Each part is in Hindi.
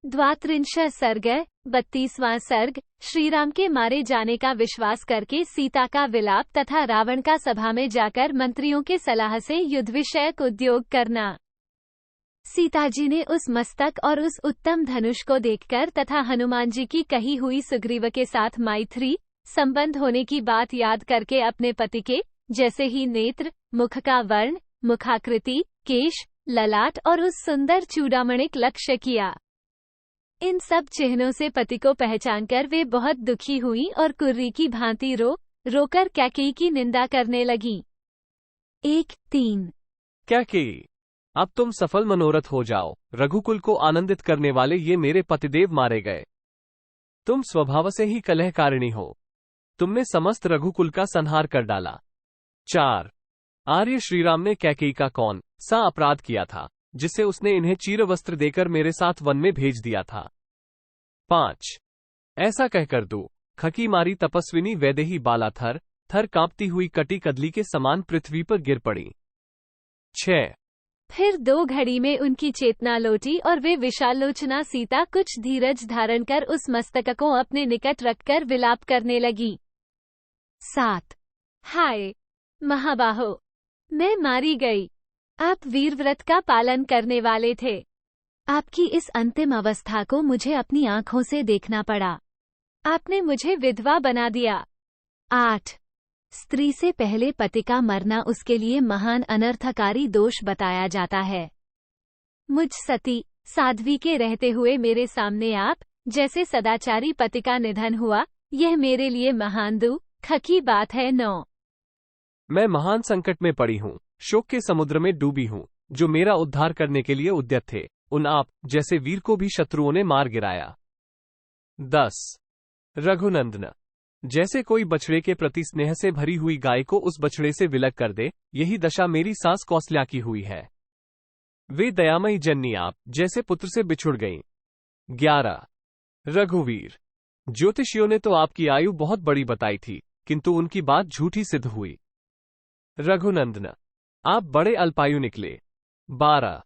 द्वात्रिंशः सर्ग 32वां सर्ग। श्रीराम के मारे जाने का विश्वास करके सीता का विलाप तथा रावण का सभा में जाकर मंत्रियों के सलाह से युद्ध विषयक उद्योग करना। सीता जी ने उस मस्तक और उस उत्तम धनुष को देखकर तथा हनुमान जी की कही हुई सुग्रीव के साथ मैत्री संबंध होने की बात याद करके अपने पति के जैसे ही नेत्र, मुख का वर्ण, मुखाकृति, केश, ललाट और उस सुंदर चूड़ामणिक लक्ष्य किया। इन सब चिन्हों से पति को पहचानकर वे बहुत दुखी हुई और कुर्री की भांति रोकर कैकेयी की निंदा करने लगी। 1-3 कैकेयी, अब तुम सफल मनोरथ हो जाओ। रघुकुल को आनंदित करने वाले ये मेरे पतिदेव मारे गए। तुम स्वभाव से ही कलहकारिणी हो। तुमने समस्त रघुकुल का संहार कर डाला। 4 आर्य श्रीराम ने कैकेयी का कौन सा अपराध किया था जिससे उसने इन्हें चीरवस्त्र देकर मेरे साथ वन में भेज दिया था। 5 ऐसा कहकर दो खकी मारी तपस्विनी वैदेही बाला थर थर कांपती हुई कटी कदली के समान पृथ्वी पर गिर पड़ी। 6 फिर 2 घड़ी में उनकी चेतना लौटी और वे विशालोचना सीता कुछ धीरज धारण कर उस मस्तक को अपने निकट रखकर विलाप करने लगी। 7 हाय महाबाहो, मैं मारी गई। आप वीरव्रत का पालन करने वाले थे। आपकी इस अंतिम अवस्था को मुझे अपनी आंखों से देखना पड़ा। आपने मुझे विधवा बना दिया। 8 स्त्री से पहले पति का मरना उसके लिए महान अनर्थकारी दोष बताया जाता है। मुझ सती साध्वी के रहते हुए मेरे सामने आप जैसे सदाचारी पति का निधन हुआ, यह मेरे लिए महान दुख की बात है। 9 मैं महान संकट में पड़ी हूँ, शोक के समुद्र में डूबी हूँ। जो मेरा उद्धार करने के लिए उद्यत थे, उन आप जैसे वीर को भी शत्रुओं ने मार गिराया। 10 रघुनंदन, जैसे कोई बछड़े के प्रति स्नेह से भरी हुई गाय को उस बछड़े से विलग कर दे, यही दशा मेरी सास कौसल्या की हुई है। वे दयामयी जननी आप जैसे पुत्र से बिछुड़ गईं। 11 रघुवीर, ज्योतिषियों ने तो आपकी आयु बहुत बड़ी बताई थी, किंतु उनकी बात झूठी सिद्ध हुई। रघुनंदन, आप बड़े अल्पायु निकले। 12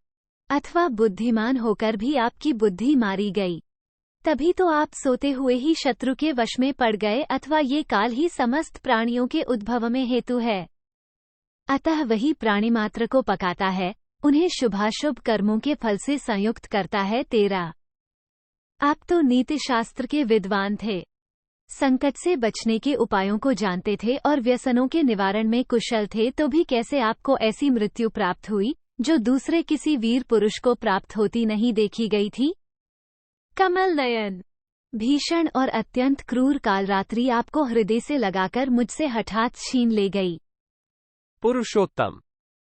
अथवा बुद्धिमान होकर भी आपकी बुद्धि मारी गई। तभी तो आप सोते हुए ही शत्रु के वश में पड़ गए, अथवा ये काल ही समस्त प्राणियों के उद्भव में हेतु है। अतः वही प्राणी मात्र को पकाता है, उन्हें शुभाशुभ कर्मों के फल से संयुक्त करता है। 13 आप तो नीति शास्त्र के विद्वान थे, संकट से बचने के उपायों को जानते थे और व्यसनों के निवारण में कुशल थे, तो भी कैसे आपको ऐसी मृत्यु प्राप्त हुई जो दूसरे किसी वीर पुरुष को प्राप्त होती नहीं देखी गई थी। कमल नयन, भीषण और अत्यंत क्रूर कालरात्रि आपको हृदय से लगाकर मुझसे हठात छीन ले गई। पुरुषोत्तम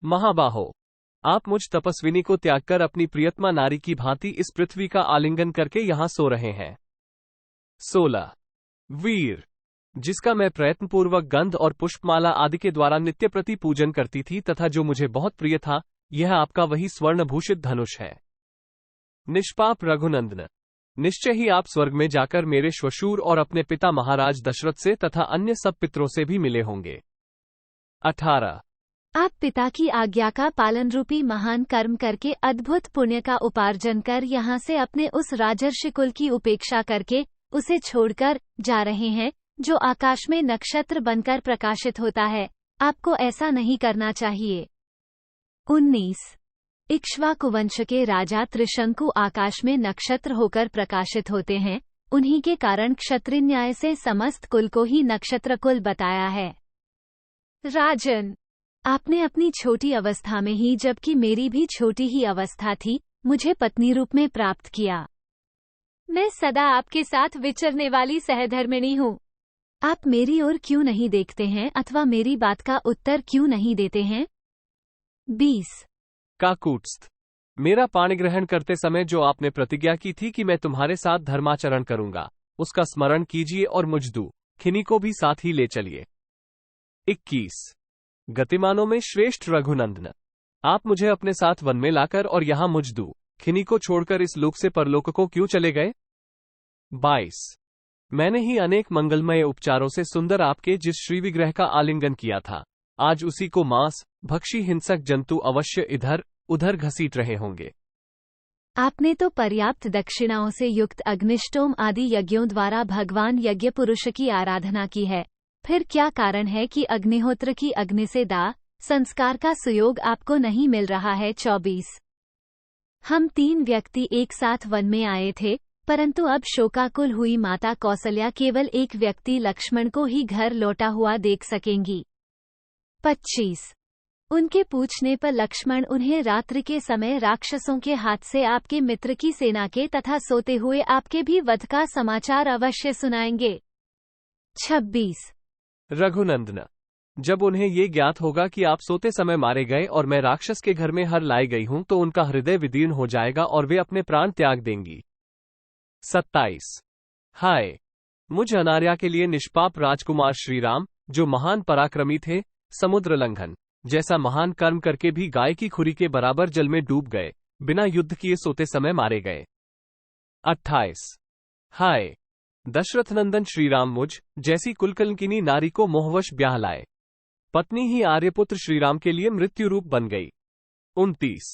महाबाहो, आप मुझ तपस्विनी को त्याग कर अपनी प्रियतमा नारी की भांति इस पृथ्वी का आलिंगन करके यहाँ सो रहे हैं। 16 वीर, जिसका मैं प्रयत्नपूर्वक गंध और पुष्पमाला आदि के द्वारा नित्य प्रति पूजन करती थी तथा जो मुझे बहुत प्रिय था, यह आपका वही स्वर्णभूषित धनुष है। निष्पाप रघुनंदन, निश्चय ही आप स्वर्ग में जाकर मेरे श्वशुर और अपने पिता महाराज दशरथ से तथा अन्य सब पितरों से भी मिले होंगे। 18 आप पिता की आज्ञा का पालन रूपी महान कर्म करके अद्भुत पुण्य का उपार्जन कर यहाँ से अपने उस राजर्षि कुल की उपेक्षा करके उसे छोड़कर जा रहे हैं, जो आकाश में नक्षत्र बनकर प्रकाशित होता है। आपको ऐसा नहीं करना चाहिए। 19 इक्ष्वाकु वंश के राजा त्रिशंकु आकाश में नक्षत्र होकर प्रकाशित होते हैं, उन्हीं के कारण क्षत्रिय न्याय से समस्त कुल को ही नक्षत्र कुल बताया है। राजन, आपने अपनी छोटी अवस्था में ही, जबकि मेरी भी छोटी ही अवस्था थी, मुझे पत्नी रूप में प्राप्त किया। मैं सदा आपके साथ विचरने वाली सहधर्मिणी हूँ। आप मेरी ओर क्यों नहीं देखते हैं अथवा मेरी बात का उत्तर क्यों नहीं देते हैं। 20 काकूटस्थ, मेरा पाणिग्रहण करते समय जो आपने प्रतिज्ञा की थी कि मैं तुम्हारे साथ धर्माचरण करूंगा, उसका स्मरण कीजिए और मुझ खिनी को भी साथ ही ले चलिए। 21 गतिमानों में श्रेष्ठ रघुनंदन, आप मुझे अपने साथ वन में लाकर और यहाँ मुझ खिनी को छोड़कर इस लोक से परलोक को क्यों चले गए। 22 मैंने ही अनेक मंगलमय उपचारों से सुंदर आपके जिस श्री विग्रह का आलिंगन किया था, आज उसी को मांस भक्षी हिंसक जंतु अवश्य इधर उधर घसीट रहे होंगे। आपने तो पर्याप्त दक्षिणाओं से युक्त अग्निष्टोम आदि यज्ञों द्वारा भगवान यज्ञ पुरुष की आराधना की है, फिर क्या कारण है कि अग्निहोत्र की अग्नि से दाह संस्कार का सुयोग आपको नहीं मिल रहा है? 24। हम 3 व्यक्ति एक साथ वन में आए थे, परंतु अब शोकाकुल हुई माता कौसल्या केवल एक व्यक्ति लक्ष्मण को ही घर लौटा हुआ देख सकेंगी। 25। उनके पूछने पर लक्ष्मण उन्हें रात्रि के समय राक्षसों के हाथ से आपके मित्र की सेना के तथा सोते हुए आपके भी वध का समाचार अवश्य सुनाएंगे। 26। रघुनंदन, जब उन्हें ये ज्ञात होगा कि आप सोते समय मारे गए और मैं राक्षस के घर में हर लाई गई हूं, तो उनका हृदय विदीर्ण हो जाएगा और वे अपने प्राण त्याग देंगी। 27। हाय, मुझ अनार्या के लिए निष्पाप राजकुमार श्रीराम, जो महान पराक्रमी थे, समुद्र लंघन जैसा महान कर्म करके भी गाय की खुरी के बराबर जल में डूब गए, बिना युद्ध किए सोते समय मारे गए। 28। हाय, दशरथ नंदन श्रीराम, मुझ जैसी कुलकलंकिनी नारी को मोहवश ब्याह लाए, पत्नी ही आर्यपुत्र श्रीराम के लिए मृत्यु रूप बन गई। 29।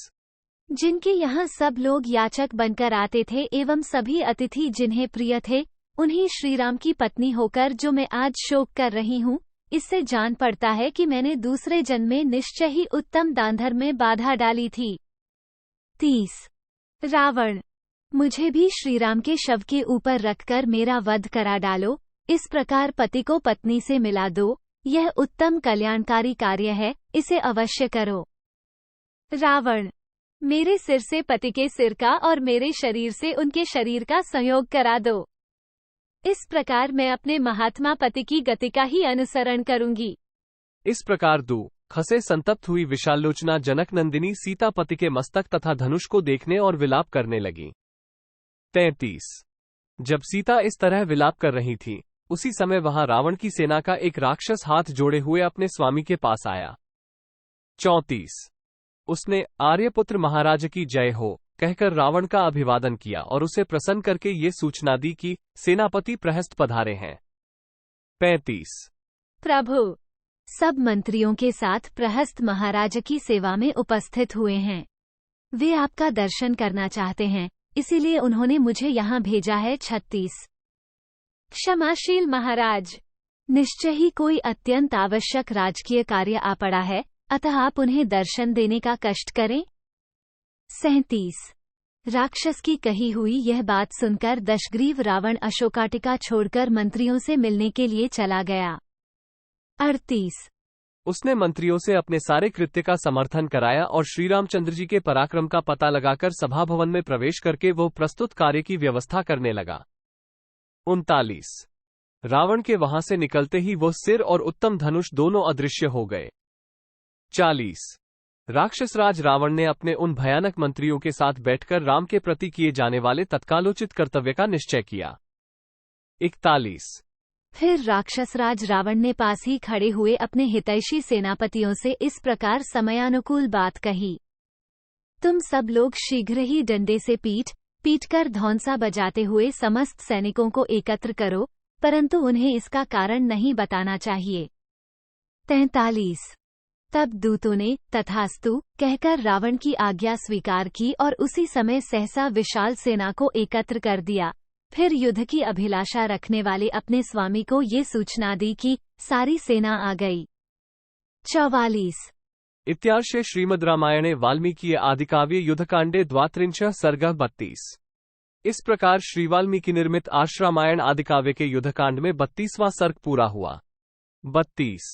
जिनके यहाँ सब लोग याचक बनकर आते थे एवं सभी अतिथि जिन्हें प्रिय थे, उन्हीं श्रीराम की पत्नी होकर जो मैं आज शोक कर रही हूँ, इससे जान पड़ता है कि मैंने दूसरे जन्म में निश्चय ही उत्तम दानधर्म में बाधा डाली थी। 30। रावण, मुझे भी श्रीराम के शव के ऊपर रखकर मेरा वध करा डालो, इस प्रकार पति को पत्नी से मिला दो, यह उत्तम कल्याणकारी कार्य है, इसे अवश्य करो। रावण, मेरे सिर से पति के सिर का और मेरे शरीर से उनके शरीर का संयोग करा दो। इस प्रकार मैं अपने महात्मा पति की गति का ही अनुसरण करूंगी। इस प्रकार खसे संतप्त हुई विशालोचना जनक नंदिनी सीता पति के मस्तक तथा धनुष को देखने और विलाप करने लगी। 33। जब सीता इस तरह विलाप कर रही थी, उसी समय वहां रावण की सेना का एक राक्षस हाथ जोड़े हुए अपने स्वामी के पास आया। 34। उसने आर्यपुत्र महाराज की जय हो कहकर रावण का अभिवादन किया और उसे प्रसन्न करके ये सूचना दी कि सेनापति प्रहस्त पधारे हैं। 35। प्रभु, सब मंत्रियों के साथ प्रहस्त महाराज की सेवा में उपस्थित हुए हैं। वे आपका दर्शन करना चाहते हैं, इसीलिए उन्होंने मुझे यहाँ भेजा है। 36। क्षमाशील महाराज, निश्चय ही कोई अत्यंत आवश्यक राजकीय कार्य आ पड़ा है, अतः आप उन्हें दर्शन देने का कष्ट करें। 37। राक्षस की कही हुई यह बात सुनकर दशग्रीव रावण अशोकाटिका छोड़कर मंत्रियों से मिलने के लिए चला गया। 38। उसने मंत्रियों से अपने सारे कृत्य का समर्थन कराया और श्री रामचंद्र जी के पराक्रम का पता लगाकर सभा भवन में प्रवेश करके वो प्रस्तुत कार्य की व्यवस्था करने लगा। 39। रावण के वहां से निकलते ही वो सिर और उत्तम धनुष दोनों अदृश्य हो गए। 40। राक्षसराज रावण ने अपने उन भयानक मंत्रियों के साथ बैठकर राम के प्रति किए जाने वाले तत्कालोचित कर्तव्य का निश्चय किया। 41। फिर राक्षसराज रावण ने पास ही खड़े हुए अपने हितैषी सेनापतियों से इस प्रकार समयानुकूल बात कही। तुम सब लोग शीघ्र ही डंडे से पीट कर धौंसा बजाते हुए समस्त सैनिकों को एकत्र करो, परंतु उन्हें इसका कारण नहीं बताना चाहिए। 43। तब दूतों ने तथास्तु कहकर रावण की आज्ञा स्वीकार की और उसी समय सहसा विशाल सेना को एकत्र कर दिया। फिर युद्ध की अभिलाषा रखने वाले अपने स्वामी को ये सूचना दी कि सारी सेना आ गई। 44। इत्यार्षे श्रीमद् रामायणे वाल्मीकीय आदिकाव्ये युद्धकांडे द्वात्रिंशः सर्गः 32। इस प्रकार श्री वाल्मीकि निर्मित आश्रामायण आदिकाव्य के युद्धकांड में 32वां सर्ग पूरा हुआ। 32।